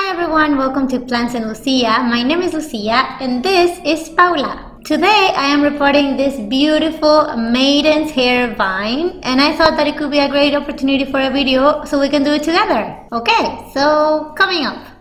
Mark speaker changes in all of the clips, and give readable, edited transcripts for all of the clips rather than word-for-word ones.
Speaker 1: Hi everyone, welcome to Plants and Lucia. My name is Lucia and this is Paula. Today I am reporting this beautiful maiden's hair vine and I thought that it could be a great opportunity for a video so we can do it together. Okay, so coming up.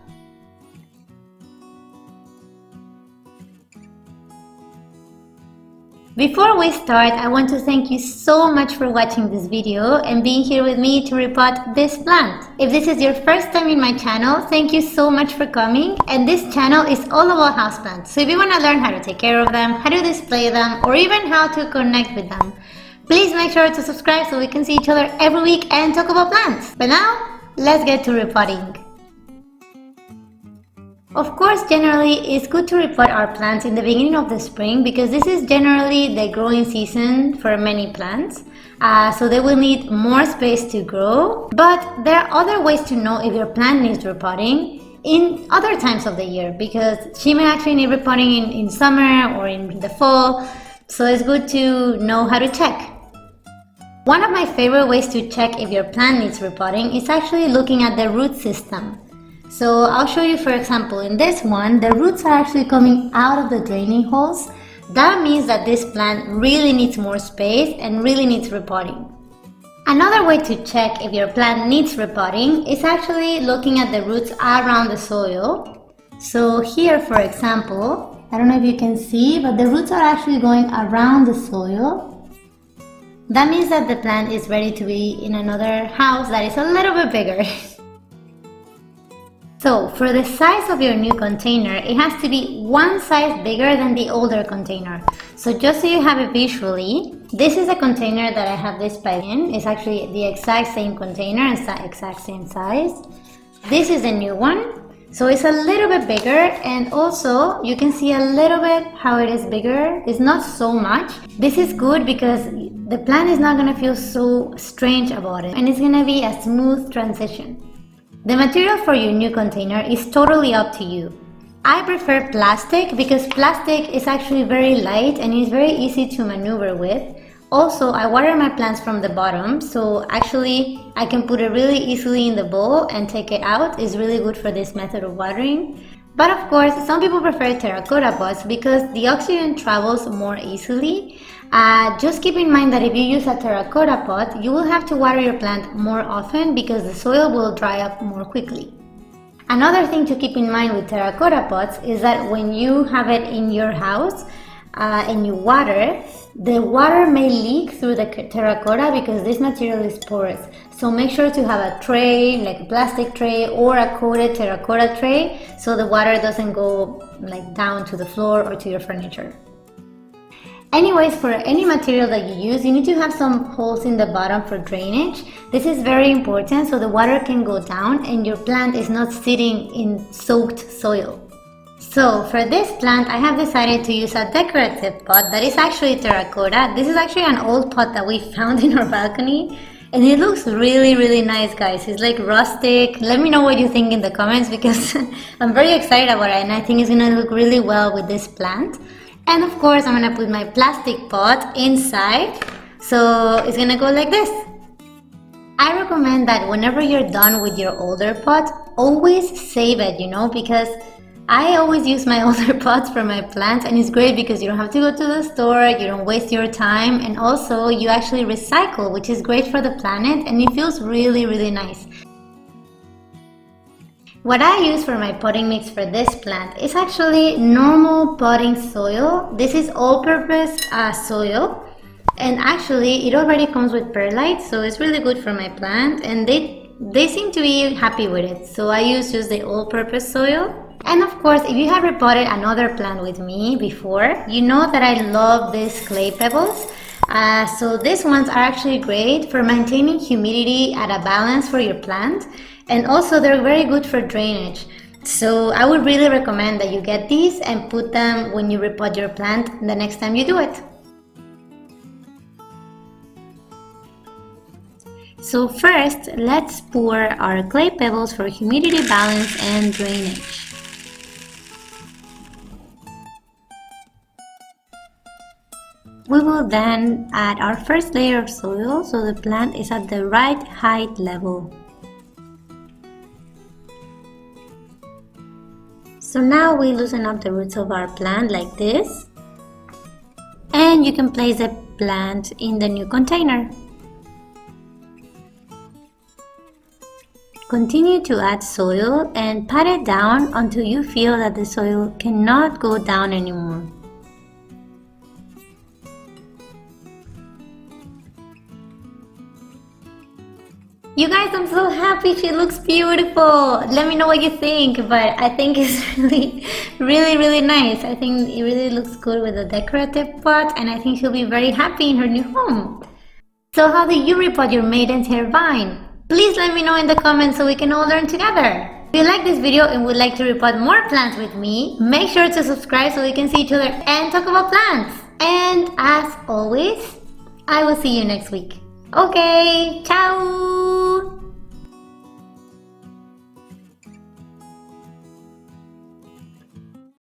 Speaker 1: Before we start, I want to thank you so much for watching this video and being here with me to repot this plant. If this is your first time in my channel, thank you so much for coming. And this channel is all about houseplants. So if you want to learn how to take care of them, how to display them, or even how to connect with them, please make sure to subscribe so we can see each other every week and talk about plants. But now, let's get to repotting. Of course, generally, it's good to repot our plants in the beginning of the spring because this is generally the growing season for many plants. So they will need more space to grow. But there are other ways to know if your plant needs repotting in other times of the year because she may actually need repotting in summer or in the fall. So it's good to know how to check. One of my favorite ways to check if your plant needs repotting is actually looking at the root system. So I'll show you, for example, in this one, the roots are actually coming out of the draining holes. That means that this plant really needs more space and really needs repotting. Another way to check if your plant needs repotting is actually looking at the roots around the soil. So here, for example, I don't know if you can see, but the roots are actually going around the soil. That means that the plant is ready to be in another house that is a little bit bigger. So for the size of your new container, it has to be one size bigger than the older container. So just so you have it visually, this is a container that I have this pipe in. It's actually the exact same container and exact same size. This is a new one. So it's a little bit bigger and also you can see a little bit how it is bigger. It's not so much. This is good because the plant is not going to feel so strange about it and it's going to be a smooth transition. The material for your new container is totally up to you. I prefer plastic because plastic is actually very light and is very easy to maneuver with. Also, I water my plants from the bottom, so actually I can put it really easily in the bowl and take it out. It's really good for this method of watering. But of course, some people prefer terracotta pots because the oxygen travels more easily. Just keep in mind that if you use a terracotta pot, you will have to water your plant more often because the soil will dry up more quickly. Another thing to keep in mind with terracotta pots is that when you have it in your house and you water, the water may leak through the terracotta because this material is porous. So make sure to have a tray, like a plastic tray or a coated terracotta tray, so the water doesn't go like down to the floor or to your furniture. Anyways, for any material that you use, you need to have some holes in the bottom for drainage. This is very important so the water can go down and your plant is not sitting in soaked soil. So for this plant, I have decided to use a decorative pot that is actually terracotta. This is actually an old pot that we found in our balcony and it looks really nice, guys. It's like rustic. Let me know what you think in the comments because I'm very excited about it and I think it's gonna look really well with this plant. And of course, I'm gonna put my plastic pot inside, so it's gonna go like this. I recommend that whenever you're done with your older pot, always save it, because I always use my older pots for my plants and it's great because you don't have to go to the store, you don't waste your time, and also you actually recycle, which is great for the planet and it feels really nice. What I use for my potting mix for this plant is actually normal potting soil. This is all-purpose soil and actually it already comes with perlite, so it's really good for my plant and they seem to be happy with it. So I use just the all-purpose soil. And of course, if you have repotted another plant with me before, you know that I love these clay pebbles. So these ones are actually great for maintaining humidity at a balance for your plant. And also they're very good for drainage. So I would really recommend that you get these and put them when you repot your plant the next time you do it. So first, let's pour our clay pebbles for humidity balance and drainage. We will then add our first layer of soil so the plant is at the right height level. So now we loosen up the roots of our plant like this. And you can place the plant in the new container. Continue to add soil and pat it down until you feel that the soil cannot go down anymore. You guys, I'm so happy. She looks beautiful. Let me know what you think, but I think it's really nice. I think it really looks good with a decorative pot, and I think she'll be very happy in her new home. So how do you repot your maiden's hair vine? Please let me know in the comments so we can all learn together. If you like this video and would like to repot more plants with me, make sure to subscribe so we can see each other and talk about plants. And as always, I will see you next week. Okay, ciao!